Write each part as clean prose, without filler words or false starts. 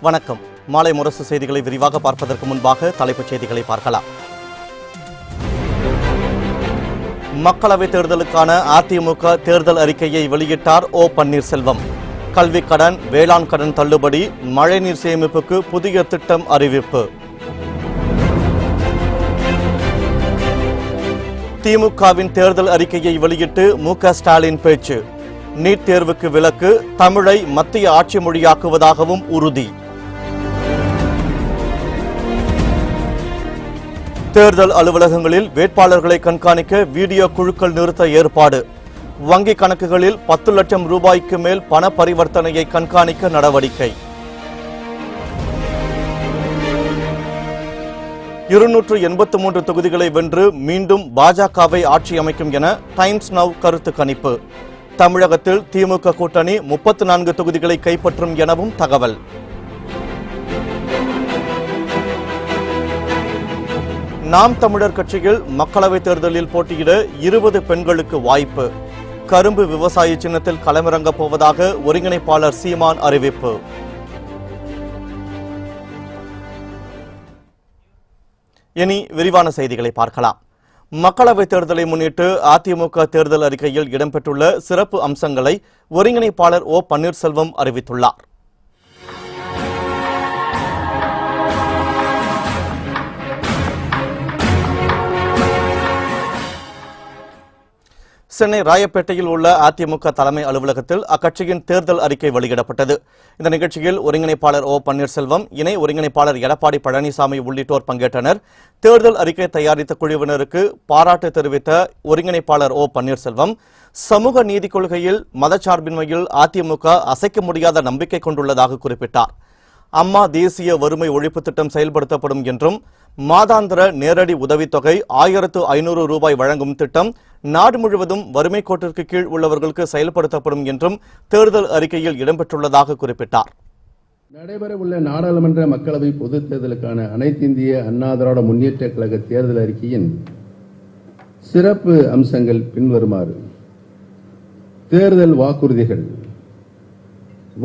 வணக்கம். மாலை முரசு செய்திகளை விரிவாக பார்ப்பதற்கு முன்பாக தலைப்புச் செய்திகளை பார்க்கலாம். மக்களவைத் தேர்தலுக்கான அதிமுக தேர்தல் அறிக்கையை வெளியிட்டார் ஓ பன்னீர்செல்வம். கல்விக் கடன், வேளாண் கடன் தள்ளுபடி, மழைநீர் சேமிப்புக்கு புதிய திட்டம் அறிவிப்பு. திமுகவின் தேர்தல் அறிக்கையை வெளியிட்டு மு.க. ஸ்டாலின் பேச்சு. நீட் தேர்வுக்கு விலக்கு, தமிழை மத்திய ஆட்சி மொழியாக்குவதாகவும் உறுதி. தேர்தல் அலுவலகங்களில் வேட்பாளர்களை கண்காணிக்க வீடியோ குழுக்கள் நிறுத்த ஏற்பாடு. வங்கிக் கணக்குகளில் 10 லட்சம் ரூபாய்க்கு மேல் பண பரிவர்த்தனையை கண்காணிக்க நடவடிக்கை. 283 தொகுதிகளை வென்று மீண்டும் பாஜகவை ஆட்சி அமைக்கும் என டைம்ஸ் நவ் கருத்து கணிப்பு. தமிழகத்தில் திமுக கூட்டணி 34 தொகுதிகளை கைப்பற்றும் எனவும் தகவல். நாம் தமிழர் கட்சியில் மக்களவைத் தேர்தலில் போட்டியிட 20 பெண்களுக்கு வாய்ப்பு. கரும்பு விவசாய சின்னத்தில் களமிறங்கப் போவதாக ஒருங்கிணைப்பாளர் சீமான் அறிவிப்பு. இனி விரிவான செய்திகளை பார்க்கலாம். மக்களவைத் தேர்தலை முன்னிட்டு அதிமுக தேர்தல் அறிக்கையில் இடம்பெற்றுள்ள சிறப்பு அம்சங்களை ஒருங்கிணைப்பாளர் ஓ பன்னீர்செல்வம் அறிவித்துள்ளார். சென்னை ராயப்பேட்டையில் உள்ள அதிமுக தலைமை அலுவலகத்தில் அக்கட்சியின் தேர்தல் அறிக்கை வெளியிடப்பட்டது. இந்த நிகழ்ச்சியில் ஒருங்கிணைப்பாளர் ஓ பன்னீர்செல்வம், இணை ஒருங்கிணைப்பாளர் எடப்பாடி பழனிசாமி உள்ளிட்டோர் பங்கேற்றனர். தேர்தல் அறிக்கை தயாரித்த குழுவினருக்கு பாராட்டு தெரிவித்த ஒருங்கிணைப்பாளர் ஓ பன்னீர்செல்வம், சமூக நீதி கொள்கையில் மதச்சார்பின்மையில் அதிமுக அசைக்க முடியாத நம்பிக்கை கொண்டுள்ளதாக குறிப்பிட்டார். அம்மா தேசிய வறுமை ஒழிப்பு திட்டம் செயல்படுத்தப்படும் என்றும், மாதாந்திர நேரடி உதவித்தொகை 1500 ரூபாய் வழங்கும் திட்டம் நாடு முழுவதும் வறுமை கோட்டிற்கு கீழ் உள்ளவர்களுக்கு செயல்படுத்தப்படும் என்றும் தேர்தல் அறிக்கையில் இடம்பெற்றுள்ளதாக குறிப்பிட்டார். நடைபெறவுள்ள நாடாளுமன்ற மக்களவை பொதுத் தேர்தலுக்கான அனைத்து இந்திய அண்ணா திராவிட முன்னேற்ற கழக தேர்தல் அறிக்கையின் சிறப்பு அம்சங்கள் பின்வருமாறு. தேர்தல் வாக்குறுதிகள்.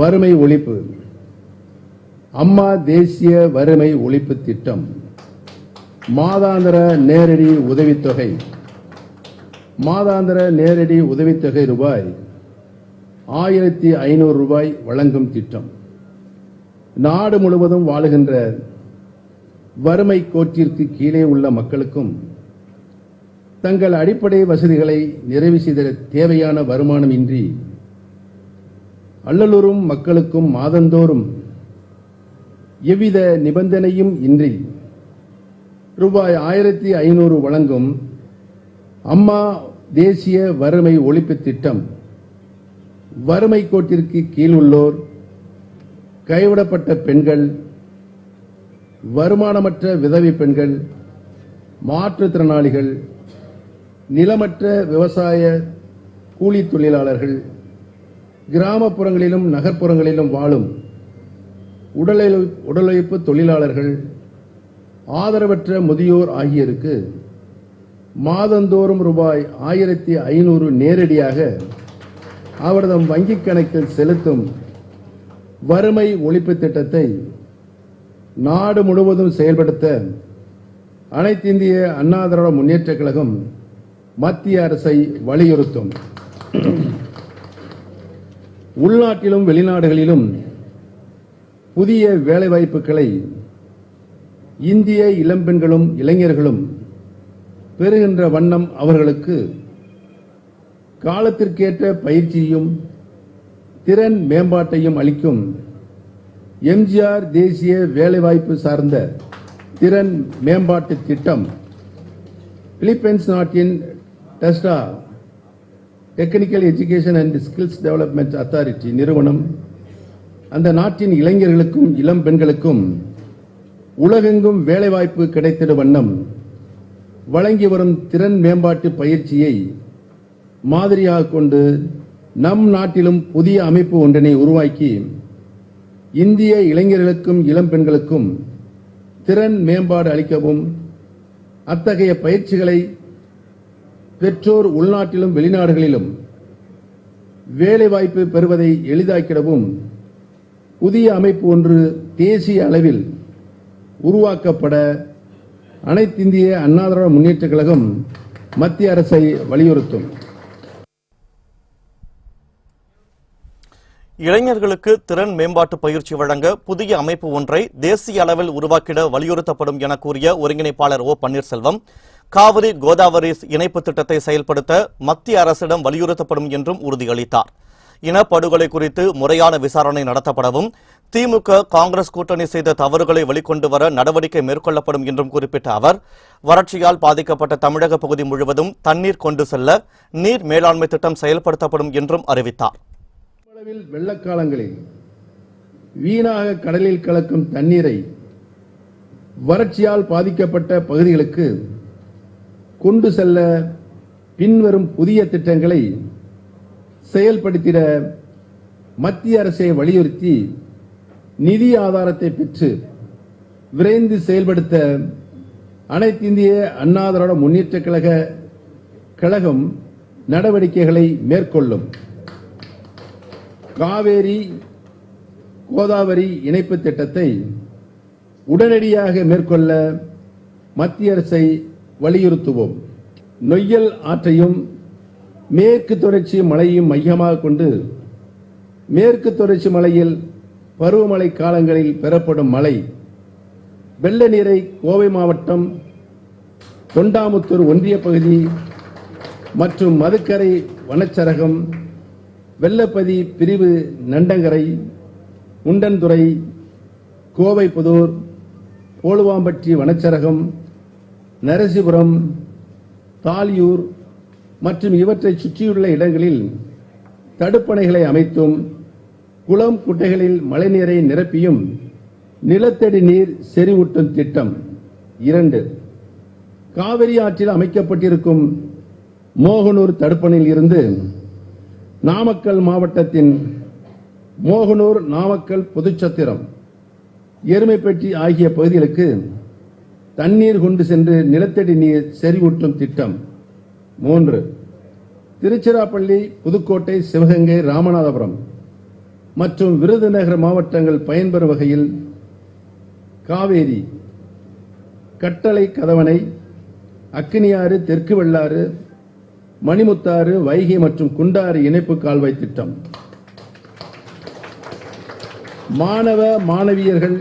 வறுமை ஒழிப்பு. அம்மா தேசிய வறுமை ஒழிப்பு திட்டம். மாதாந்திர நேரடி உதவித்தொகை. மாதாந்திர நேரடி உதவித்தொகை ரூபாய் 1500 ரூபாய் வழங்கும் திட்டம். நாடு முழுவதும் வாழுகின்ற வறுமை கோட்டிற்கு கீழே உள்ள மக்களுக்கும் தங்கள் அடிப்படை வசதிகளை நிறைவு செய்த தேவையான வருமானம் இன்றி அல்லலுறும் மக்களுக்கும் மாதந்தோறும் எவ்வித நிபந்தனையும் இன்றி ரூபாய் 1500 வழங்கும் அம்மா தேசிய வறுமை ஒழிப்பு திட்டம் வறுமை கோட்டிற்கு கீழ் உள்ளோர், கைவிடப்பட்ட பெண்கள், வருமானமற்ற விதவை பெண்கள், மாற்றுத்திறனாளிகள், நிலமற்ற விவசாய கூலி தொழிலாளர்கள், கிராமப்புறங்களிலும் நகர்ப்புறங்களிலும் வாழும் உடலுழைப்பு தொழிலாளர்கள், ஆதரவற்ற முதியோர் ஆகியோருக்கு மாதந்தோறும் ரூபாய் 1500 நேரடியாக அவரது வங்கிக் கணக்கில் செலுத்தும் வறுமை ஒழிப்பு திட்டத்தை நாடு முழுவதும் செயல்படுத்த அனைத்து இந்திய அண்ணா திராவிட முன்னேற்ற கழகம் மத்திய அரசை வலியுறுத்தும். உள்நாட்டிலும் வெளிநாடுகளிலும் புதிய வேலைவாய்ப்புகளை இந்திய இளம்பெண்களும் இளைஞர்களும் பெறுகின்ற வண்ணம் அவர்களுக்கு காலத்திற்கேற்ற பயிற்சியும் திறன் மேம்பாட்டையும் அளிக்கும் எம்ஜிஆர் தேசிய வேலைவாய்ப்பு சார்ந்த திறன் மேம்பாட்டு திட்டம் பிலிப்பைன்ஸ் நாட்டின் TESDA technical education and skills development authority நிறுவனம் அந்த நாட்டின் இளைஞர்களுக்கும் இளம் பெண்களுக்கும் உலகெங்கும் வேலைவாய்ப்பு கிடைத்திட வண்ணம் வழங்கி வரும் திறன் மேம்பாட்டு பயிற்சியை மாதிரியாக கொண்டு நம் நாட்டிலும் புதிய அமைப்பு ஒன்றினை உருவாக்கி இந்திய இளைஞர்களுக்கும் இளம் பெண்களுக்கும் திறன் மேம்பாடு அளிக்கவும், அத்தகைய பயிற்சிகளை பெற்றோர் உள்நாட்டிலும் வெளிநாடுகளிலும் வேலைவாய்ப்பு பெறுவதை எளிதாக்கிடவும் புதிய அமைப்பு ஒன்று தேசிய அளவில் உருவாக்கப்பட அனைத்திந்திய அண்ணா திராவிட முன்னேற்றக் கழகம் மத்திய அரசை வலியுறுத்தும். இளைஞர்களுக்கு திறன் மேம்பாட்டு பயிற்சி வழங்க புதிய அமைப்பு ஒன்றை தேசிய அளவில் உருவாக்கிட வலியுறுத்தப்படும் என கூறிய ஒருங்கிணைப்பாளர் ஓ பன்னீர்செல்வம், காவிரி கோதாவரி இணைப்பு திட்டத்தை செயல்படுத்த மத்திய அரசிடம் வலியுறுத்தப்படும் என்றும் உறுதியளித்தார். இனப்படுகொலை குறித்து முறையான விசாரணை நடத்தப்படவும், திமுக காங்கிரஸ் கூட்டணி செய்த தவறுகளை வெளிக்கொண்டு வர நடவடிக்கை மேற்கொள்ளப்படும் என்றும் குறிப்பிட்ட அவர், வறட்சியால் பாதிக்கப்பட்ட தமிழக பகுதி முழுவதும் தண்ணீர் கொண்டு செல்ல நீர் மேலாண்மை திட்டம் செயல்படுத்தப்படும் என்றும் அறிவித்தார். வெள்ளக்காலங்களில் வீணாக கடலில் கலக்கும் தண்ணீரை வறட்சியால் பாதிக்கப்பட்ட பகுதிகளுக்கு கொண்டு செல்ல பின்வரும் புதிய திட்டங்களை செயல்படுத்திட மத்திய அரசை வலியுறுத்தி நிதி ஆதாரத்தை பெற்று விரைந்து செயல்படுத்த அனைத்திந்திய அண்ணா திராவிட முன்னேற்றக் கழகம் நடவடிக்கைகளை மேற்கொள்ளும். காவேரி கோதாவரி இணைப்பு திட்டத்தை உடனடியாக மேற்கொள்ள மத்திய அரசை வலியுறுத்துவோம். நொய்யல் ஆற்றையும் மேற்கு தொடர்ச்சி மலையையும் மையமாக கொண்டு மேற்கு தொடர்ச்சி மலையில் பருவமழை காலங்களில் பெறப்படும் மழை வெள்ள நீரை கோவை மாவட்டம் தொண்டாமுத்தூர் ஒன்றிய பகுதி மற்றும் மதுக்கரை வனச்சரகம், வெள்ளப்பதி பிரிவு, நண்டங்கரை, உண்டன்துறை, கோவைப்புதூர், போலுவாம்பட்டி வனச்சரகம், நரசிபுரம், தாலியூர் மற்றும் இவற்றை சுற்றியுள்ள இடங்களில் தடுப்பணைகளை அமைத்தும் குளம் குட்டைகளில் மழைநீரை நிரப்பியும் நிலத்தடி நீர் செறிவூட்டும் திட்டம். 2. காவிரி ஆற்றில் அமைக்கப்பட்டிருக்கும் மோகனூர் தடுப்பணையில் இருந்து நாமக்கல் மாவட்டத்தின் மோகனூர், நாமக்கல், புதுச்சத்திரம், எருமைப்பட்டி ஆகிய பகுதிகளுக்கு தண்ணீர் கொண்டு சென்று நிலத்தடி நீர் செறிவூட்டும் திட்டம். 3. திருச்சிராப்பள்ளி, புதுக்கோட்டை, சிவகங்கை, ராமநாதபுரம் மற்றும் விருதுநகர் மாவட்டங்கள் பயன்பெறும் வகையில் காவேரி, கட்டளை கதவணை, அக்கினியாறு, தெற்கு வெள்ளாறு, மணிமுத்தாறு, வைகை மற்றும் குண்டாறு இணைப்பு கால்வாய் திட்டம். மாணவ மாணவியர்கள்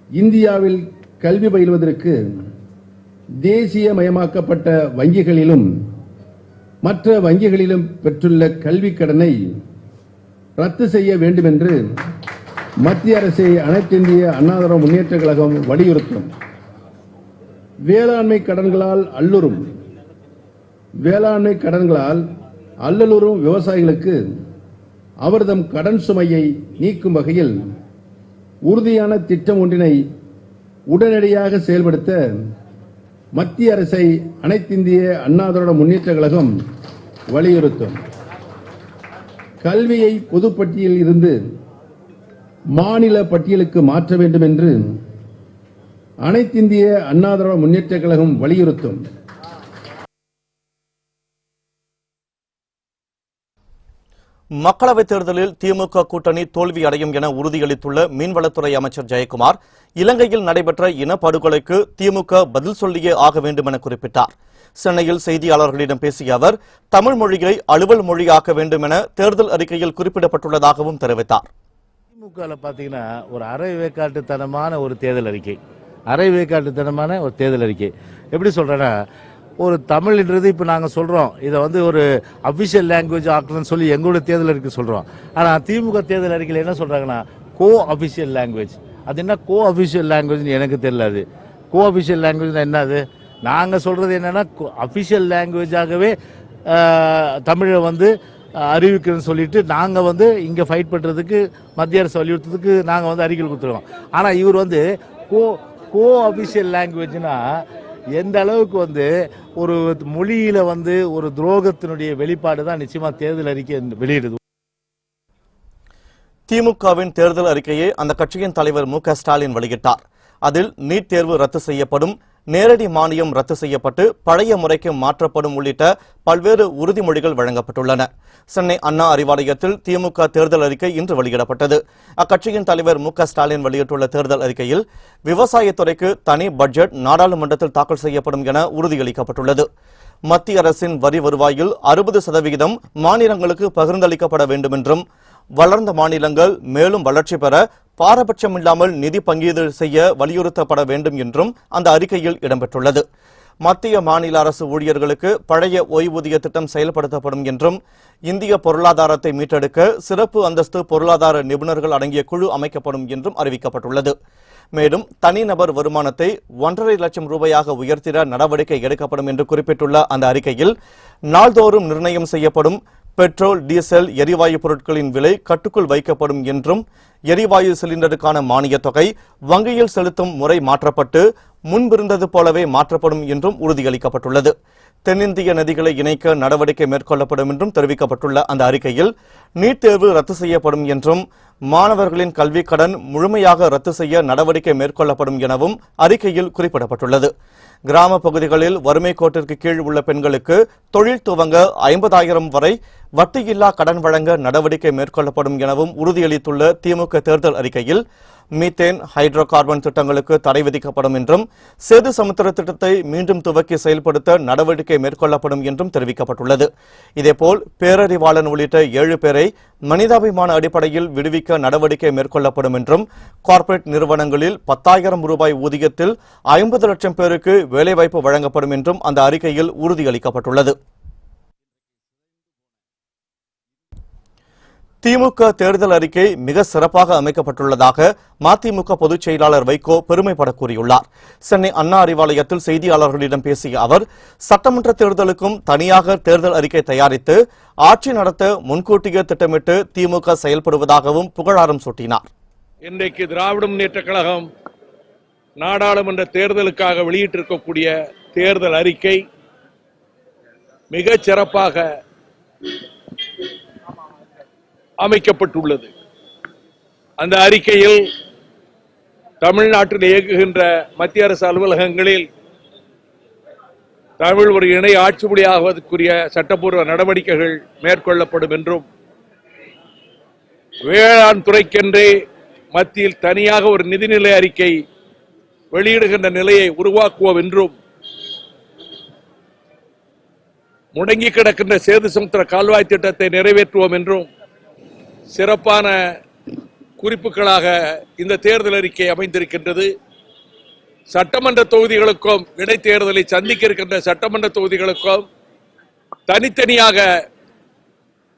இந்தியாவில் கல்வி பயில்வதற்கு தேசியமயமாக்கப்பட்ட வங்கிகளிலும் மற்ற வங்கிகளிலும் பெற்றுள்ள கல்விக் கடனை ரத்து செய்ய வேண்டும் என்று மத்திய அரசை அனைத்திந்திய அண்ணா திராவிட முன்னேற்றக் கழகம் வலியுறுத்தும். வேளாண்மை கடன்களால் அல்லலுறும் விவசாயிகளுக்கு அவர்தம் கடன் சுமையை நீக்கும் வகையில் உறுதியான திட்டம் ஒன்றினை உடனடியாக செயல்படுத்த மத்திய அரசை அனைத்திந்திய அண்ணா திராவிட முன்னேற்றக் கழகம் வலியுறுத்தும். கல்வியை பொதுப்பட்டியலில் இருந்து மாநில பட்டியலுக்கு மாற்ற வேண்டும் என்று அனைத்திந்திய அண்ணா திராவிட முன்னேற்றக் கழகம் வலியுறுத்தும். மக்களவைத் தேர்தலில் திமுக கூட்டணி தோல்வி அடையும் என உறுதியளித்துள்ள மீன்வளத்துறை அமைச்சர் ஜெயக்குமார், இலங்கையில் நடைபெற்ற இனப்படுகொலைக்கு திமுக பதில் சொல்லியே ஆக வேண்டும் என குறிப்பிட்டார். சென்னையில் செய்தியாளர்களிடம் பேசிய அவர், தமிழ் மொழியை அலுவல் மொழியாக்க வேண்டும் என தேர்தல் அறிக்கையில் குறிப்பிடப்பட்டுள்ளதாகவும் தெரிவித்தார். திமுக பாத்தீங்கன்னா ஒரு அரைவேக்காட்டுத்தனமான ஒரு தேர்தல் அறிக்கை. எப்படி சொல்றேன்னா, ஒரு தமிழ்ன்றது இப்போ நாங்கள் சொல்கிறோம், இதை வந்து ஒரு அஃபிஷியல் லாங்குவேஜ் ஆக்கணும்னு சொல்லி எங்களோட தேர்தல் அறிக்கை சொல்கிறோம். ஆனால் திமுக தேர்தல் அறிக்கையில் என்ன சொல்கிறாங்கன்னா, கோ அஃபிஷியல் லாங்குவேஜ். அது என்ன கோ அஃபிஷியல் லாங்குவேஜ்னு எனக்கு தெரியல. அது கோ அஃபிஷியல் லாங்குவேஜ்னா என்னது? நாங்கள் சொல்கிறது என்னென்னா, அஃபிஷியல் லாங்குவேஜாகவே தமிழை வந்து அறிவிக்கிறேன்னு சொல்லிட்டு நாங்கள் வந்து இங்கே ஃபைட் பண்ணுறதுக்கு மத்திய அரசு வலியுறுத்துறதுக்கு நாங்கள் வந்து அறிக்கை கொடுத்துருக்கோம். ஆனால் இவர் வந்து கோ அஃபிஷியல் லாங்குவேஜ்னா எந்த அளவுக்கு வந்து ஒரு மொழியில வந்து ஒரு துரோகத்தினுடைய வெளிப்பாடு தான் நிச்சயமா தேர்தல் அறிக்கை வெளியிடுது. திமுகவின் தேர்தல் அறிக்கையை அந்த கட்சியின் தலைவர் மு.க. ஸ்டாலின் வெளியிட்டார். அதில் நீட் தேர்வு ரத்து செய்யப்படும், நேரடி மானியம் ரத்து செய்யப்பட்டு பழைய முறைக்கு மாற்றப்படும் உள்ளிட்ட பல்வேறு உறுதிமொழிகள் வழங்கப்பட்டுள்ளன. சென்னை அண்ணா அறிவாலயத்தில் திமுக தேர்தல் அறிக்கை இன்று வெளியிடப்பட்டது. அக்கட்சியின் தலைவர் மு.க.ஸ்டாலின் வெளியிட்டுள்ள தேர்தல் அறிக்கையில் விவசாயத்துறைக்கு தனி பட்ஜெட் நாடாளுமன்றத்தில் தாக்கல் செய்யப்படும் என உறுதியளிக்கப்பட்டுள்ளது. மத்திய அரசின் வரி வருவாயில் 60% மாநிலங்களுக்கு பகிர்ந்தளிக்கப்பட வேண்டும் என்றும், வளர்ந்த மாநிலங்கள் மேலும் வளர்ச்சி பெற பாரபட்சமில்லாமல் நிதி பங்கீடு செய்ய வலியுறுத்தப்பட வேண்டும் என்றும் அந்த அறிக்கையில் இடம்பெற்றுள்ளது. மத்திய மாநில அரசு ஊழியர்களுக்கு பழைய ஓய்வூதிய திட்டம் செயல்படுத்தப்படும் என்றும், இந்திய பொருளாதாரத்தை மீட்டெடுக்க சிறப்பு அந்தஸ்து பொருளாதார நிபுணர்கள் அடங்கிய குழு அமைக்கப்படும் என்றும் அறிவிக்கப்பட்டுள்ளது. மேலும் தனிநபர் வருமானத்தை 1.5 லட்சம் ரூபாயாக உயர்த்திட நடவடிக்கை எடுக்கப்படும் என்று குறிப்பிட்டுள்ள அந்த அறிக்கையில், நாள்தோறும் நிர்ணயம் செய்யப்படும் பெட்ரோல், டீசல், எரிவாயு பொருட்களின் விலை கட்டுக்குள் வைக்கப்படும் என்றும், எரிவாயு சிலிண்டருக்கான மானியத் தொகை வங்கியில் செலுத்தும் முறை மாற்றப்பட்டு முன்பிருந்தது போலவே மாற்றப்படும் என்றும் உறுதியளிக்கப்பட்டுள்ளது. தென்னிந்திய நதிகளை இணைக்க நடவடிக்கை மேற்கொள்ளப்படும் என்றும் தெரிவிக்கப்பட்டுள்ள அந்த அறிக்கையில், நீட் தேர்வு ரத்து செய்யப்படும் என்றும், மாணவர்களின் கல்விக் கடன் முழுமையாக ரத்து செய்ய நடவடிக்கை மேற்கொள்ளப்படும் எனவும் அறிக்கையில் குறிப்பிடப்பட்டுள்ளது. கிராம பகுதிகளில் வறுமை கோட்டிற்கு கீழ் உள்ள பெண்களுக்கு தொழில் துவங்க 50,000 வரை வட்டியில்லா கடன் வழங்க நடவடிக்கை மேற்கொள்ளப்படும் எனவும் உறுதியளித்துள்ள திமுக தேர்தல் அறிக்கையில், மீத்தேன், ஹைட்ரோ கார்பன் திட்டங்களுக்கு தடை விதிக்கப்படும் என்றும், சேது சமுத்திர திட்டத்தை மீண்டும் துவக்கி செயல்படுத்த நடவடிக்கை மேற்கொள்ளப்படும் என்றும் தெரிவிக்கப்பட்டுள்ளது. இதேபோல் பேரறிவாளன் உள்ளிட்ட 7 பேரை மனிதாபிமான அடிப்படையில் விடுவிக்க நடவடிக்கை மேற்கொள்ளப்படும் என்றும், கார்ப்பரேட் நிறுவனங்களில் 10,000 ரூபாய் ஊதியத்தில் 50 லட்சம் பேருக்கு வேலைவாய்ப்பு வழங்கப்படும் என்றும் அந்த அறிக்கையில் உறுதியளிக்கப்பட்டுள்ளது. திமுக தேர்தல் அறிக்கை மிக சிறப்பாக அமைக்கப்பட்டுள்ளதாக மதிமுக பொதுச் செயலாளர் வைகோ பெருமைப்பட கூறியுள்ளார். சென்னை அண்ணா அறிவாலயத்தில் செய்தியாளர்களிடம் பேசிய அவர், சட்டமன்ற தேர்தலுக்கும் தனியாக தேர்தல் அறிக்கை தயாரித்து ஆட்சி நடத்த முன்கூட்டியே திட்டமிட்டு திமுக செயல்படுவதாகவும் புகழாரம் சூட்டினார். இன்றைக்கு திராவிட முன்னேற்றக் கழகம் நாடாளுமன்ற தேர்தலுக்காக வெளியிட்டிருக்கக்கூடிய தேர்தல் அறிக்கை மிகச் சிறப்பாக அமைக்கப்பட்டுள்ளது. அந்த அறிக்கையில் தமிழ்நாட்டில் இயங்குகின்ற மத்திய அரசு அலுவலகங்களில் தமிழ் ஒரு இணை ஆட்சி மொழியாகுவதற்குரிய சட்டப்பூர்வ நடவடிக்கைகள் மேற்கொள்ளப்படும் என்றும், வேளாண் துறைக்கென்றே மத்தியில் தனியாக ஒரு நிதிநிலை அறிக்கை வெளியிடுகின்ற நிலையை உருவாக்குவோம் என்றும், முடங்கி கிடக்கின்ற சேது சமுத்திர கால்வாய் திட்டத்தை நிறைவேற்றுவோம் என்றும் சிறப்பான குறிப்புகளாக இந்த தேர்தல் அறிக்கை அமைந்திருக்கின்றது. சட்டமன்ற தொகுதிகளுக்கும் இடைத்தேர்தலை சந்திக்க இருக்கின்ற சட்டமன்ற தொகுதிகளுக்கும் தனித்தனியாக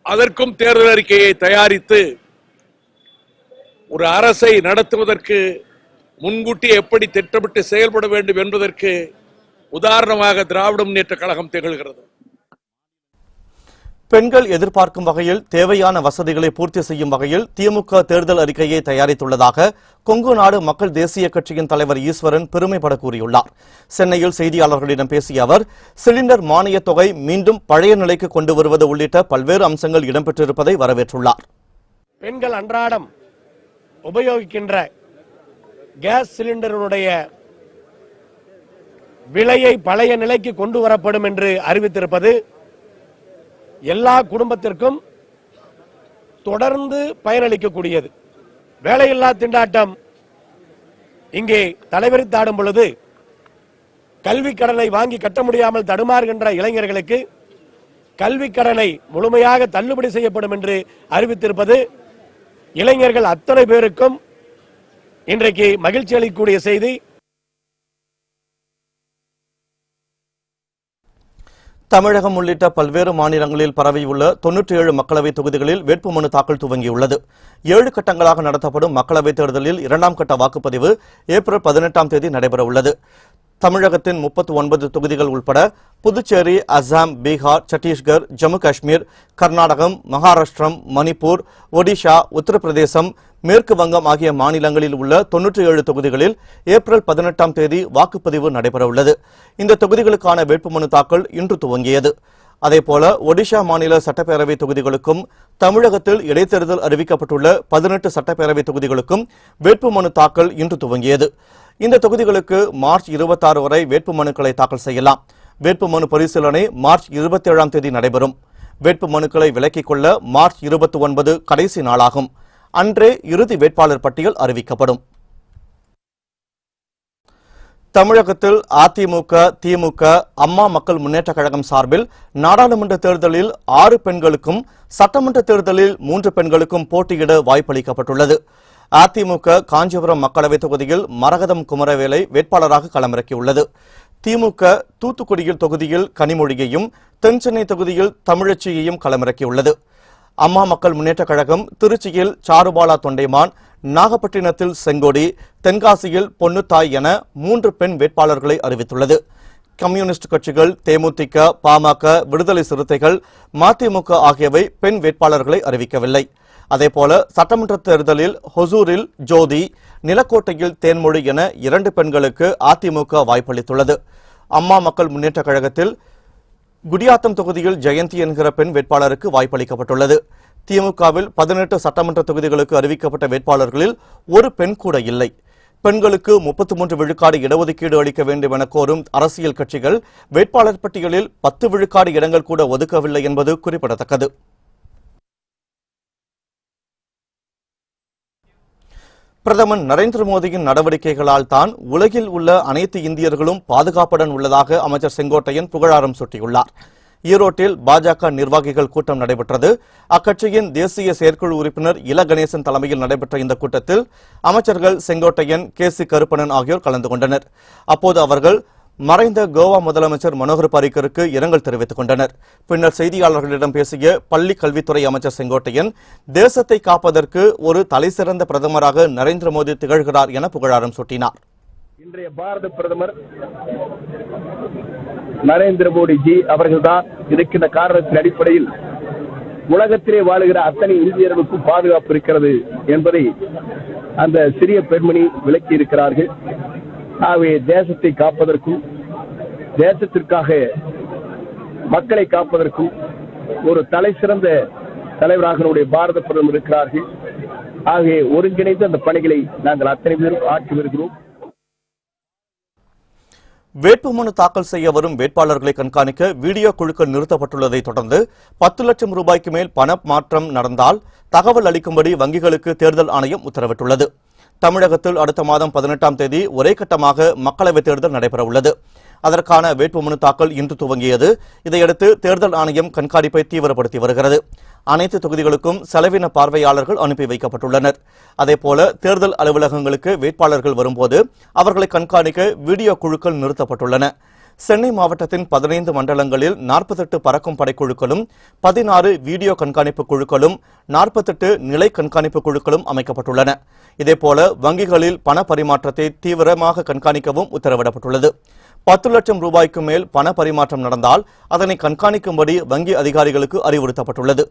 அதற்கும் தேர்தல் அறிக்கையை தயாரித்து ஒரு அரசை நடத்துவதற்கு முன்கூட்டி எப்படி திட்டமிட்டு செயல்பட வேண்டும் என்பதற்கு உதாரணமாக திராவிட முன்னேற்றக் கழகம் திகழ்கிறது. பெண்கள் எதிர்பார்க்கும் வகையில் தேவையான வசதிகளை பூர்த்தி செய்யும் வகையில் திமுக தேர்தல் அறிக்கையை தயாரித்துள்ளதாக கொங்கு நாடு மக்கள் தேசிய கட்சியின் தலைவர் ஈஸ்வரன் பெருமைப்பட கூறியுள்ளார். சென்னையில் செய்தியாளர்களிடம் பேசிய அவர், சிலிண்டர் மானியத் தொகை மீண்டும் பழைய நிலைக்கு கொண்டு வருவது உள்ளிட்ட பல்வேறு அம்சங்கள் இடம்பெற்றிருப்பதை வரவேற்றுள்ளார். பெண்கள் அன்றாடம் உபயோகிக்கின்ற கேஸ் சிலிண்டருடைய விலையை பழைய நிலைக்கு கொண்டு வரப்படும் என்று அறிவித்திருப்பது எல்லா குடும்பத்திற்கும் தொடர்ந்து பயனளிக்கக்கூடியது. வேலையில்லா திண்டாட்டம் இங்கே தலைவிரித்தாடும் பொழுது கல்வி கடனை வாங்கி கட்ட முடியாமல் தடுமாறுகின்ற இளைஞர்களுக்கு கல்வி கடனை முழுமையாக தள்ளுபடி செய்யப்படும் என்று அறிவித்திருப்பது இளைஞர்கள் அத்தனை பேருக்கும் இன்றைக்கு மகிழ்ச்சி அளிக்கக்கூடிய செய்தி. தமிழகம் உள்ளிட்ட பல்வேறு மாநிலங்களில் பரவியுள்ள 97 மக்களவைத் தொகுதிகளில் வேட்புமனு தாக்கல் துவங்கியுள்ளது. 7 கட்டங்களாக நடத்தப்படும் மக்களவைத் தேர்தலில் 2ஆம் கட்ட வாக்குப்பதிவு ஏப்ரல் 18ஆம் தேதி நடைபெறவுள்ளது. தமிழகத்தின் 39 தொகுதிகள் உட்பட புதுச்சேரி, அசாம், பீகார், சத்தீஸ்கர், ஜம்மு காஷ்மீர், கர்நாடகம், மகாராஷ்டிரம், மணிப்பூர், ஒடிஷா, உத்தரப்பிரதேசம், மேற்கு வங்கம் ஆகிய மாநிலங்களில் உள்ள 97 தொகுதிகளில் ஏப்ரல் 18ஆம் தேதி வாக்குப்பதிவு நடைபெறவுள்ளது. இந்த தொகுதிகளுக்கான வேட்புமனு தாக்கல் இன்று துவங்கியது. அதேபோல ஒடிஷா மாநில சட்டப்பேரவை தொகுதிகளுக்கும் தமிழகத்தில் இடைத்தேர்தல் அறிவிக்கப்பட்டுள்ள 18 சட்டப்பேரவை தொகுதிகளுக்கும் வேட்புமனு தாக்கல் இன்று துவங்கியது. இந்த தொகுதிகளுக்கு மார்ச் 26 வரை வேட்புமனுக்களை தாக்கல் செய்யலாம். வேட்புமனு பரிசீலனை மார்ச் 27ஆம் தேதி நடைபெறும். வேட்புமனுக்களை விலக்கிக் கொள்ள மார்ச் 29 கடைசி நாளாகும். அன்றே இறுதி வேட்பாளர் பட்டியல் அறிவிக்கப்படும். தமிழகத்தில் அதிமுக, திமுக, அம்மா மக்கள் முன்னேற்ற கழகம் சார்பில் நாடாளுமன்ற தேர்தலில் 6 பெண்களுக்கும், சட்டமன்ற தேர்தலில் 3 பெண்களுக்கும் போட்டியிட வாய்ப்பளிக்கப்பட்டுள்ளது. அதிமுக காஞ்சிபுரம் மக்களவைத் தொகுதியில் மரகதம் குமரவேலை வேட்பாளராக களமிறக்கியுள்ளது. திமுக தூத்துக்குடியில் தொகுதியில் கனிமொழியையும், தென்சென்னை தொகுதியில் தமிழச்சியையும் களமிறக்கியுள்ளது. அம்மா மக்கள் முன்னேற்ற கழகம் திருச்சியில் சாருபாலா தொண்டைமான், நாகப்பட்டினத்தில் செங்கோடி, தென்காசியில் பொன்னுத்தாய் என 3 பெண் வேட்பாளர்களை அறிவித்துள்ளது. கம்யூனிஸ்ட் கட்சிகள் தேமுதிக, பாமக, விடுதலை சிறுத்தைகள், மதிமுக ஆகியவை பெண் வேட்பாளர்களை அறிவிக்கவில்லை. அதேபோல சட்டமன்ற தேர்தலில் ஹொசூரில் ஜோதி, நிலக்கோட்டையில் தேன்மொழி என 2 பெண்களுக்கு அதிமுக வாய்ப்பளித்துள்ளது. அம்மா மக்கள் முன்னேற்ற கழகத்தில் குடியாத்தம் தொகுதியில் ஜெயந்தி என்கிற பெண் வேட்பாளருக்கு வாய்ப்பளிக்கப்பட்டுள்ளது. திமுகவில் 18 சட்டமன்ற தொகுதிகளுக்கு அறிவிக்கப்பட்ட வேட்பாளர்களில் ஒரு பெண் கூட இல்லை. பெண்களுக்கு 33 விழுக்காடு இடஒதுக்கீடு அளிக்க வேண்டும் என கோரும் அரசியல் கட்சிகள் வேட்பாளர் பட்டியலில் 10 விழுக்காடு இடங்கள் கூட ஒதுக்கவில்லை என்பது குறிப்பிடத்தக்கது. பிரதமர் நரேந்திர மோடியின் நடவடிக்கைகளால் தான் உலகில் உள்ள அனைத்து இந்தியர்களும் பாதுகாப்புடன் உள்ளதாக அமைச்சர் செங்கோட்டையன் புகழாரம் சூட்டியுள்ளார். ஈரோட்டில் பாஜக நிர்வாகிகள் கூட்டம் நடைபெற்றது. அக்கட்சியின் தேசிய செயற்குழு உறுப்பினர் இல கணேசன் தலைமையில் நடைபெற்ற இந்த கூட்டத்தில் அமைச்சர்கள் செங்கோட்டையன், கே.சி. கருப்பணன் ஆகியோர் கலந்து கொண்டனர். அப்போது அவர்கள் மறைந்த கோவா முதலமைச்சர் மனோகர் பாரிக்கருக்கு இரங்கல் தெரிவித்துக் கொண்டனர். பின்னர் செய்தியாளர்களிடம் பேசிய பள்ளி கல்வித்துறை அமைச்சர் செங்கோட்டையன், தேசத்தை காப்பதற்கு ஒரு தலைசிறந்த பிரதமராக நரேந்திர மோடி திகழ்கிறார் என புகழாரம் சூட்டினார். இன்றைய பாரத பிரதமர் நரேந்திர மோடிஜி அவர்கள்தான் இருக்கின்ற காரணத்தின் அடிப்படையில் உலகத்திலே வாழுகிற அத்தனை இந்தியர்களுக்கும் பாதுகாப்பு இருக்கிறது என்பதை அந்த சிறிய பெண்மணி விளக்கி இருக்கிறார்கள். ஆகவே தேசத்தை காப்பதற்கும், தேசத்திற்காக மக்களை காப்பதற்கும் ஒரு தலை சிறந்த தலைவராக நம்முடைய பாரத பிரதமர் இருக்கிறார்கள். ஆகவே ஒருங்கிணைந்து அந்த பணிகளை நாங்கள் அத்தனை பேரும் ஆற்றி வருகிறோம். வேட்புமனு தாக்கல் செய்ய வரும் வேட்பாளர்களை கண்காணிக்க வீடியோ குழுக்கள் நிறுத்தப்பட்டுள்ளதை தொடர்ந்து 10 லட்சம் ரூபாய்க்கு மேல் பண மாற்றம் நடந்தால் தகவல் அளிக்கும்படி வங்கிகளுக்கு தேர்தல் ஆணையம் உத்தரவிட்டுள்ளது. தமிழகத்தில் அடுத்த மாதம் 18ஆம் தேதி ஒரே கட்டமாக மக்களவைத் தேர்தல் நடைபெறவுள்ளது. அதற்கான வேட்புமனு தாக்கல் இன்று துவங்கியது. இதையடுத்து தேர்தல் ஆணையம் கண்காணிப்பை தீவிரப்படுத்தி வருகிறது. அனைத்து தொகுதிகளுக்கும் செலவின பார்வையாளர்கள் அனுப்பி வைக்கப்பட்டுள்ளனர். அதேபோல தேர்தல் அலுவலகங்களுக்கு வேட்பாளர்கள் வரும்போது அவர்களை கண்காணிக்க வீடியோ குழுக்கள் நிறுத்தப்பட்டுள்ளன. சென்னை மாவட்டத்தின் 15 மண்டலங்களில் 48 பறக்கும் படைக்குழுக்களும், 16 வீடியோ கண்காணிப்பு குழுக்களும், 48 நிலை கண்காணிப்பு குழுக்களும் அமைக்கப்பட்டுள்ளன. இதேபோல வங்கிகளில் பண பரிமாற்றத்தை தீவிரமாக கண்காணிக்கவும் உத்தரவிடப்பட்டுள்ளது. 10 லட்சம் ரூபாய்க்கு மேல் பண பரிமாற்றம் நடந்தால் அதனை கண்காணிக்கும்படி வங்கி அதிகாரிகளுக்கு அறிவுறுத்தப்பட்டுள்ளது.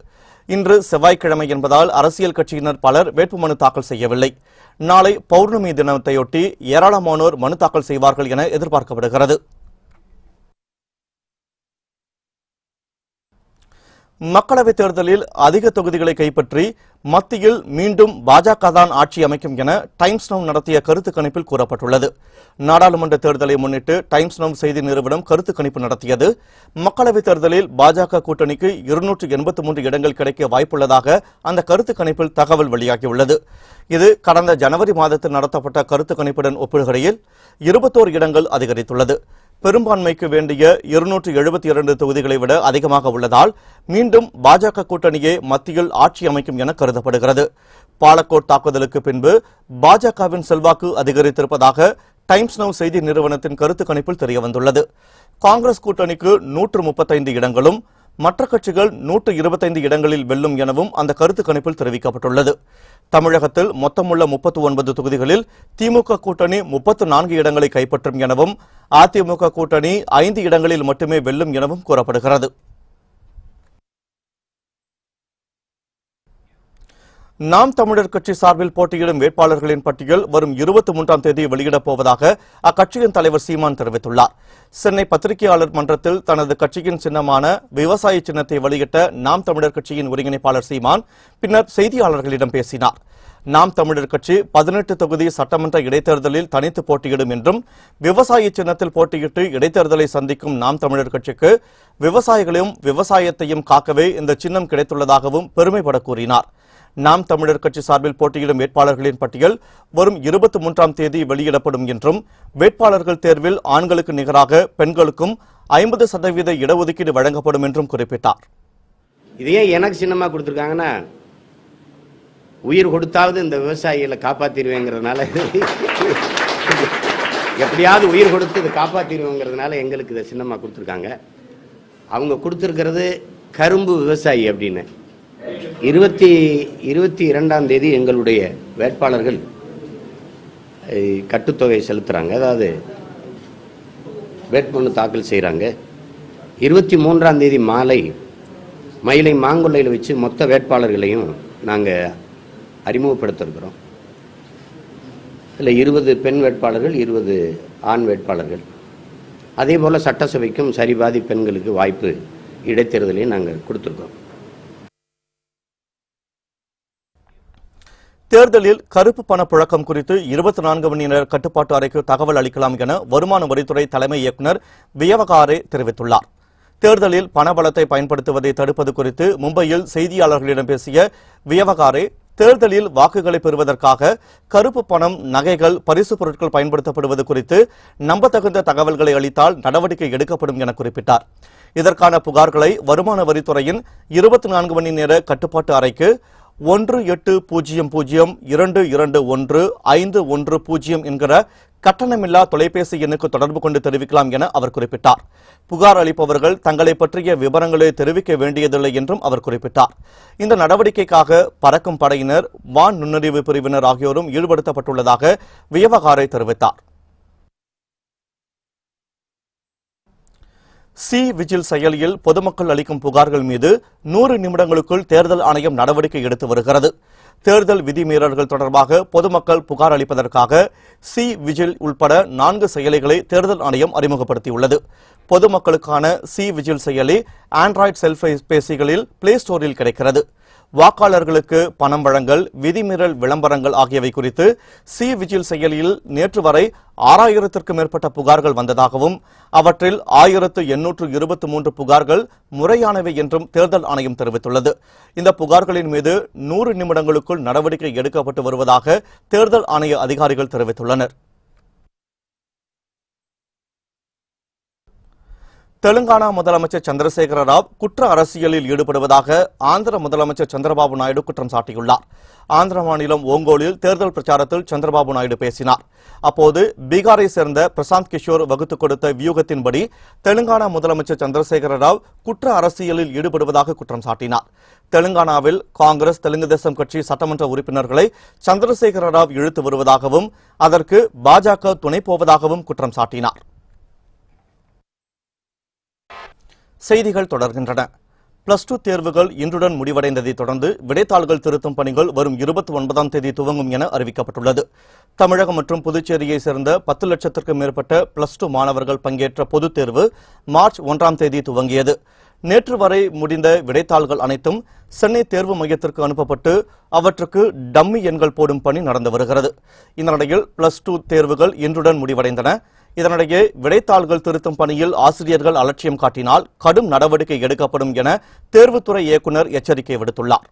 இன்று செவ்வாய்க்கிழமை என்பதால் அரசியல் கட்சியினர் பலர் வேட்புமனு தாக்கல் செய்யவில்லை. நாளை பௌர்ணமி தினத்தையொட்டி ஏராளமானோர் மனு தாக்கல் செய்வார்கள் என எதிர்பார்க்கப்படுகிறது. மக்களவைத் தேர்தலில் அதிக தொகுதிகளை கைப்பற்றி மத்தியில் மீண்டும் பாஜக தான் ஆட்சி அமைக்கும் என டைம்ஸ் நவ் நடத்திய கருத்து கணிப்பில் கூறப்பட்டுள்ளது. நாடாளுமன்ற தேர்தலை முன்னிட்டு டைம்ஸ் நவ் செய்தி நிறுவனம் கருத்து கணிப்பு நடத்தியது. மக்களவைத் தேர்தலில் பாஜக கூட்டணிக்கு 283 இடங்கள் கிடைக்க வாய்ப்புள்ளதாக அந்த கருத்து கணிப்பில் தகவல் வெளியாகியுள்ளது. இது கடந்த ஜனவரி மாதத்தில் நடத்தப்பட்ட கருத்து கணிப்புடன் ஒப்பிடுகையில் 21 இடங்கள் அதிகரித்துள்ளது. பெரும்பான்மைக்கு வேண்டிய 272 தொகுதிகளை விட அதிகமாக உள்ளதால் மீண்டும் பாஜக கூட்டணியே மத்தியில் ஆட்சி அமைக்கும் என கருதப்படுகிறது. பாலக்கோட் தாக்குதலுக்கு பின்பு பாஜகவின் செல்வாக்கு அதிகரித்திருப்பதாக டைம்ஸ் நவ் செய்தி நிறுவனத்தின் கருத்து கணிப்பில் தெரியவந்துள்ளது. காங்கிரஸ் கூட்டணிக்கு 135 இடங்களும், மற்ற கட்சிகள் 125 இடங்களில் வெல்லும் எனவும் அந்த கருத்து கணிப்பில் தெரிவிக்கப்பட்டுள்ளது. தமிழகத்தில் மொத்தமுள்ள 39 தொகுதிகளில் திமுக கூட்டணி 34 இடங்களை கைப்பற்றும் எனவும், அதிமுக கூட்டணி 5 இடங்களில் மட்டுமே வெல்லும் எனவும் கூறப்படுகிறது. நாம் தமிழர் கட்சி சார்பில் போட்டியிடும் வேட்பாளர்களின் பட்டியல் வரும் 23ஆம் தேதி வெளியிடப் போவதாக அக்கட்சியின் தலைவர் சீமான் தெரிவித்துள்ளார். சென்னை பத்திரிகையாளர் மன்றத்தில் தனது கட்சியின் சின்னமான விவசாய சின்னத்தை வெளியிட்ட நாம் தமிழர் கட்சியின் ஒருங்கிணைப்பாளர் சீமான் பின்னர் செய்தியாளர்களிடம் பேசினார். நாம் தமிழர் கட்சி 18 தொகுதி சட்டமன்ற இடைத்தேர்தலில் தனித்து போட்டியிடும் என்றும் விவசாய சின்னத்தில் போட்டியிட்டு இடைத்தேர்தலை சந்திக்கும் நாம் தமிழர் கட்சிக்கு விவசாயிகளையும் விவசாயத்தையும் காக்கவே இந்த சின்னம் கிடைத்துள்ளதாகவும் பெருமைப்பட கூறினார். நாம் தமிழர் கட்சி சார்பில் போட்டியிடும் வேட்பாளர்களின் பட்டியல் வரும் 23ஆம் தேதி வெளியிடப்படும் என்றும் வேட்பாளர்கள் தேர்வில் ஆண்களுக்கு நிகராக பெண்களுக்கும் 50% இடஒதுக்கீடு வழங்கப்படும் என்றும் குறிப்பிட்டார். இதையே எனக்கு சின்னமா கொடுத்துருக்காங்கன்னா உயிர் கொடுத்தாவது இந்த விவசாயிகளை காப்பாத்திடுவேங்கிறதுனால எப்படியாவது உயிர் கொடுத்து இதை காப்பாத்திடுவோங்கிறதுனால எங்களுக்கு இதை சின்னமா கொடுத்துருக்காங்க. அவங்க கொடுத்துருக்கிறது கரும்பு விவசாயி அப்படின்னு. 22ஆம் தேதி எங்களுடைய வேட்பாளர்கள் கட்டுத்தொகை செலுத்துறாங்க, அதாவது வேட்புமனு தாக்கல் செய்கிறாங்க. 23ஆம் தேதி மாலை மயிலை மாங்கொல்லையில் வச்சு மொத்த வேட்பாளர்களையும் நாங்கள் அறிமுகப்படுத்திருக்கிறோம். இதில் 20 பெண் வேட்பாளர்கள், 20 ஆண் வேட்பாளர்கள். அதே போல் சட்டசபைக்கும் சரிபாதி பெண்களுக்கு வாய்ப்பு இடைத்தேர்தலையும் நாங்கள் கொடுத்துருக்கோம். தேர்தலில் கருப்பு பண புழக்கம் குறித்து 24 மணி நேர கட்டுப்பாட்டு அறைக்கு தகவல் அளிக்கலாம் என வருமான வரித்துறை தலைமை இயக்குநர் வியவகாரே தெரிவித்துள்ளார். தேர்தலில் பணபலத்தை பயன்படுத்துவதை தடுப்பது குறித்து மும்பையில் செய்தியாளர்களிடம் பேசிய வியவகாரே, தேர்தலில் வாக்குகளை பெறுவதற்காக கருப்பு பணம், நகைகள், பரிசு பொருட்கள் பயன்படுத்தப்படுவது குறித்து நம்பத்தகுந்த தகவல்களை அளித்தால் நடவடிக்கை எடுக்கப்படும் என குறிப்பிட்டார். இதற்கான புகார்களை வருமான வரித்துறையின் 24 மணி நேர கட்டுப்பாட்டு அறைக்கு 1800-221-510 என்கிற கட்டணமில்லா தொலைபேசி எண்ணுக்கு தொடர்பு கொண்டு தெரிவிக்கலாம் என அவர் குறிப்பிட்டார். புகார் அளிப்பவர்கள் தங்களை பற்றிய விவரங்களை தெரிவிக்க வேண்டியதில்லை என்றும் அவர் குறிப்பிட்டார். இந்த நடவடிக்கைக்காக பறக்கும் படையினர், வான் நுண்ணறிவு பிரிவினர் ஆகியோரும் ஈடுபடுத்தப்பட்டுள்ளதாக வியவகாரே தெரிவித்தார். சி விஜில் செயலியில் பொதுமக்கள் அளிக்கும் புகார்கள் மீது 100 நிமிடங்களுக்குள் தேர்தல் ஆணையம் நடவடிக்கை எடுத்து வருகிறது. தேர்தல் விதிமீறல்கள் தொடர்பாக பொதுமக்கள் புகார் அளிப்பதற்காக சி விஜில் உள்பட 4 செயலிகளை தேர்தல் ஆணையம் அறிமுகப்படுத்தியுள்ளது. பொதுமக்களுக்கான சி விஜில் செயலி ஆண்ட்ராய்டு செல்பேசிகளில் பிளே ஸ்டோரில் கிடைக்கிறது. வாக்காளர்களுக்கு பணம் வழங்கல், விதிமீறல் விளம்பரங்கள் ஆகியவை குறித்து சி விஜில் செயலியில் நேற்று வரை 6000க்கும் மேற்பட்ட புகார்கள் வந்ததாகவும் அவற்றில் 1823 புகார்கள் முறையானவை என்றும் தேர்தல் ஆணையம் தெரிவித்துள்ளது. இந்த புகார்களின் மீது 100 நிமிடங்களுக்குள் நடவடிக்கை எடுக்கப்பட்டு வருவதாக தேர்தல் ஆணைய அதிகாரிகள் தெரிவித்துள்ளனர். தெலுங்கானா முதலமைச்சர் சந்திரசேகர ராவ் குற்ற அரசியலில் ஈடுபடுவதாக ஆந்திர முதலமைச்சர் சந்திரபாபு நாயுடு குற்றம் சாட்டியுள்ளார். ஆந்திர மாநிலம் ஓங்கோலில் தேர்தல் பிரச்சாரத்தில் சந்திரபாபு நாயுடு பேசினார். அப்போது பீகாரை சேர்ந்த பிரசாந்த் கிஷோர் வகுத்துக் கொடுத்த வியூகத்தின்படி தெலுங்கானா முதலமைச்சர் சந்திரசேகர ராவ் குற்ற அரசியலில் ஈடுபடுவதாக குற்றம் சாட்டினார். தெலுங்கானாவில் காங்கிரஸ், தெலுங்கு தேசம் கட்சி சட்டமன்ற உறுப்பினர்களை சந்திரசேகர ராவ் இழுத்து வருவதாகவும் அதற்கு பாஜக துணை போவதாகவும் குற்றம் சாட்டினார். செய்திகள் தொடர்கின்றன. +2 தேர்வுகள் இன்றுடன் முடிவடைந்ததை தொடர்ந்து விடைத்தாள்கள் திருத்தும் பணிகள் வரும் 29ஆம் தேதி துவங்கும் என அறிவிக்கப்பட்டுள்ளது. தமிழகம் மற்றும் புதுச்சேரியை சேர்ந்த 10 லட்சத்திற்கும் மேற்பட்ட +2 மாணவர்கள் பங்கேற்ற பொதுத் தேர்வு மார்ச் 1ஆம் தேதி துவங்கியது. நேற்று வரை முடிந்த விடைத்தாள்கள் அனைத்தும் சென்னை தேர்வு மையத்திற்கு அனுப்பப்பட்டு அவற்றுக்கு டம்மி எண்கள் போடும் பணி நடந்து வருகிறது. இந்த நிலையில் +2 தேர்வுகள் இன்றுடன் முடிவடைந்தன. இதனிடையே விடைத்தாள்கள் திருத்தும் பணியில் ஆசிரியர்கள் அலட்சியம் காட்டினால் கடும் நடவடிக்கை எடுக்கப்படும் என தேர்வுத்துறை இயக்குநர் எச்சரிக்கை விடுத்துள்ளார்.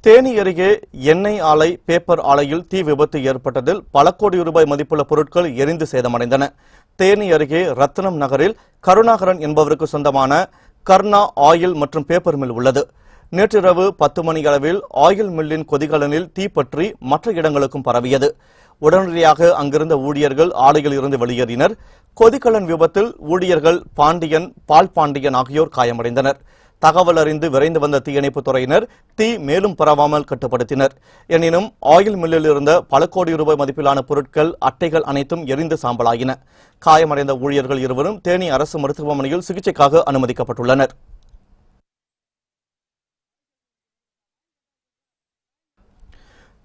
தேனி அருகே எண்ணெய் ஆலை, பேப்பர் ஆலையில் தீ விபத்து ஏற்பட்டதில் பல கோடி ரூபாய் மதிப்புள்ள பொருட்கள் எரிந்து சேதமடைந்தன. தேனி அருகே ரத்னம் நகரில் கருணாகரன் என்பவருக்கு சொந்தமான கர்ணா ஆயில் மற்றும் பேப்பர் மில் உள்ளது. நேற்றிரவு 10 மணி அளவில் ஆயில் மில்லின் கொதிகலனில் தீப்பற்றி மற்ற இடங்களுக்கும் பரவியது. உடனடியாக அங்கிருந்த ஊழியர்கள் ஆலையில் இருந்து வெளியேறினர். கொதிகலன் விபத்தில் ஊழியர்கள் பாண்டியன், பால் பாண்டியன் ஆகியோர் காயமடைந்தனர். தகவல் அறிந்து விரைந்து வந்த தீயணைப்புத் துறையினர் தீ மேலும் பரவாமல் கட்டுப்படுத்தினர். எனினும் ஆயில் மில்லில் இருந்த பல கோடி ரூபாய் மதிப்பிலான பொருட்கள், அட்டைகள் அனைத்தும் எரிந்து சாம்பலாயின. காயமடைந்த ஊழியர்கள் இருவரும் தேனி அரசு மருத்துவமனையில் சிகிச்சைக்காக அனுமதிக்கப்பட்டுள்ளனர்.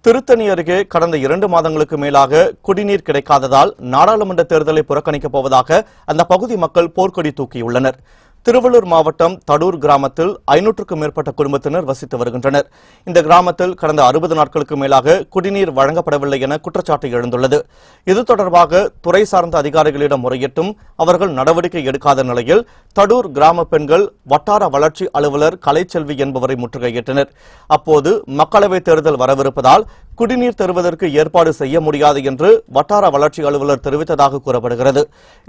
திருத்தணி அருகே கடந்த 2 மாதங்களுக்கு மேலாக குடிநீர் கிடைக்காததால் நாடாளுமன்ற தேர்தலை புறக்கணிக்கப் போவதாக அந்த பகுதி மக்கள் போர்க்கொடி தூக்கியுள்ளனர். திருவள்ளூர் மாவட்டம் தடூர் கிராமத்தில் 500க்கும் மேற்பட்ட குடும்பத்தினர் வசித்து வருகின்றனர். இந்த கிராமத்தில் கடந்த 60 நாட்களுக்கு மேலாக குடிநீர் வழங்கப்படவில்லை என குற்றச்சாட்டு எழுந்துள்ளது. இது தொடர்பாக துறை சார்ந்த அதிகாரிகளிடம் முறையிட்டும் அவர்கள் நடவடிக்கை எடுக்காத நிலையில் தடூர் கிராம பெண்கள் வட்டார வளர்ச்சி அலுவலர் கலைச்செல்வி என்பவரை முற்றுகையிட்டனர். அப்போது மக்களவைத் தேர்தல் வரவிருப்பதால் குடிநீர் தருவதற்கு ஏற்பாடு செய்ய முடியாது என்று வட்டார வளர்ச்சி அலுவலர் தெரிவித்ததாக கூறப்படுகிறது.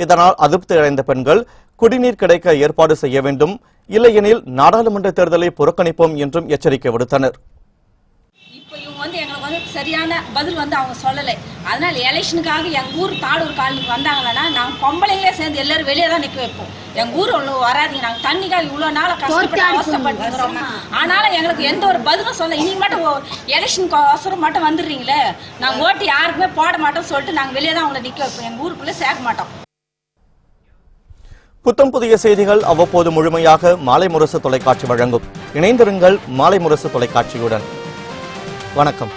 இதனால் அதிருப்தி அடைந்த பெண்கள் குடிநீர் கிடைக்க ஏற்பாடு செய்ய வேண்டும், இல்லையெனில் நாடாளுமன்ற தேர்தலை புறக்கணிப்போம் என்றும் எச்சரிக்கை விடுத்தனர். இப்போ இவங்க எங்களுக்கு சரியான பதில் அவங்க சொல்லலை. அதனால எலெக்ஷனுக்காக எங்கள் ஊர் தாடூர் காலனிக்கு வந்தாங்கன்னா நாங்கள் பொம்பளைங்களே சேர்ந்து எல்லாரும் வெளியே தான் நிற்க வைப்போம். எங்கள் ஊர் ஒன்று வராதிங்க, நாங்கள் தண்ணிக்காக இவ்வளோ நாள் கஷ்டப்பட்டு அவசரப்பட்டுக்கிறோம். ஆனாலும் எங்களுக்கு எந்த ஒரு பதிலும் சொல்ல. இன்னைக்கு மட்டும் எலெக்ஷனுக்கு அவசரம் மட்டும் வந்துடுறீங்களே, நாங்கள் ஓட்டு யாருக்குமே போட மாட்டோம் சொல்லிட்டு நாங்கள் வெளியே தான் அவங்கள நிற்க வைப்போம், எங்கள் ஊருக்குள்ளே சேர்க்க மாட்டோம். புத்தம் புதிய செய்திகள் அவ்வப்போது முழுமையாக மாலை முரசு தொலைக்காட்சி வழங்கும். இணைந்திருங்கள் மாலை முரசு தொலைக்காட்சியுடன். வணக்கம்.